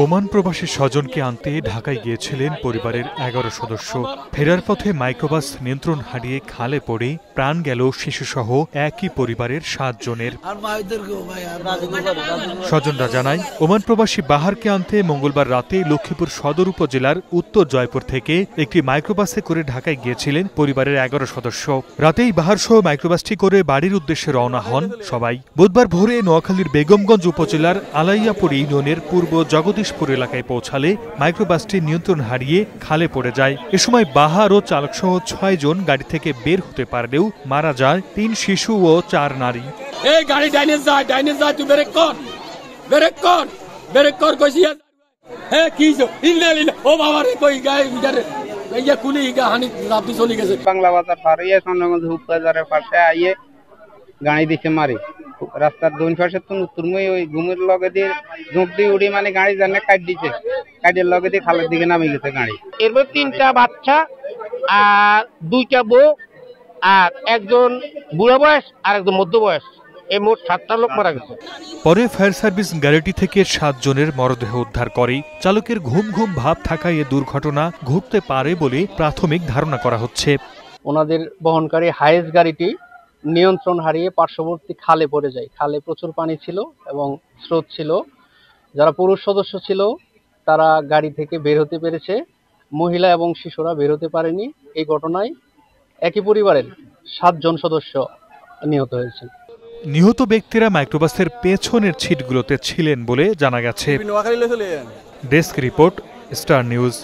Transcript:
Oman প্রবাসী স্বজনকে আনতে ঢাকায় গিয়েছিলেন পরিবারের ১১ সদস্য। ফেরার পথে মাইক্রোবাস নিয়ন্ত্রণ হারিয়ে খালে পড়ে প্রাণ গেল শিশুসহ একই পরিবারের ৭ জনের। স্বজনরা জানায়, ওমান প্রবাসী বাহারকে আনতে মঙ্গলবার রাতে লক্ষ্মীপুর সদর উপজেলার উত্তর জয়পুর থেকে একটি মাইক্রোবাসে করে ঢাকায় গিয়েছিলেন পরিবারের ১১ সদস্য। রাতেই বাহারসহ মাইক্রোবাসটি করে বাড়ির উদ্দেশ্যে রওনা হন সবাই। বুধবার ভোরে নোয়াখালীর বেগমগঞ্জ উপজেলার আলাইয়াপুর ইউনিয়নের পূর্ব জগদীশপুর এলাকায় পৌঁছালে মাইক্রোবাসটি নিয়ন্ত্রণ হারিয়ে খালে পড়ে যায়। এ সময় বাহার ও চালকসহ ৬ জন গাড়ি থেকে বের হতে পারলেও মারা যায় ৩ শিশু ও ৪ নারী। এই গাড়ি ডাইনে যায় তুই ব্রেক কর কইছি হে কি ইল্লালিল্লাহ ও বাবা রে কই গায় ভিতরে এইয়া কুলি গা হানি লাপি চলে গেছে। বাংলা বাজার পার হইয়া সন্নগঞ্জ হুপবাজারের পাশে আইয়ে গাড়ি দিছে মারি। রাস্তার দুই পাশে তো উত্তরময় ওই ঘুমের লগে দিয়ে ঝোঁক দিয়ে উড়ি মানে গাড়ি জানে কাট দিছে, কাটের লগে দিয়ে খালের দিকে নামে গেছে গাড়ি। এরপর ৩টা বাচ্চা আর 2টা বউ আর একজন বুড়া বয়স আর একজন মধ্য বয়স, এই মোট 7টা লোক মারা গেছে। পরে ফায়ার সার্ভিস গাড়িটি থেকে 7 জনের মরদেহ উদ্ধার করে। চালকের ঘুম ভাব থাকায় এ দুর্ঘটনা ঘটতে পারে বলে প্রাথমিক ধারণা করা হচ্ছে। ওনাদের বহনকারী হাইয়েস্ট গাড়িটি নিয়ন্ত্রণ হারিয়ে পার্শ্ববর্তী খালে পড়ে যায়। খালে প্রচুর পানি ছিল এবং স্রোত ছিল। যারা পুরুষ সদস্য ছিল তারা গাড়ি থেকে বের হতে পেরেছে, মহিলা এবং শিশুরা বের হতে পারেনি। এই ঘটনায় একই পরিবারের 7 জন সদস্য নিহত হয়েছেন। নিহত ব্যক্তিরা মাইক্রোবাসের পেছনের সিটগুলোতে ছিলেন বলে জানা গেছে। Desk report, star news.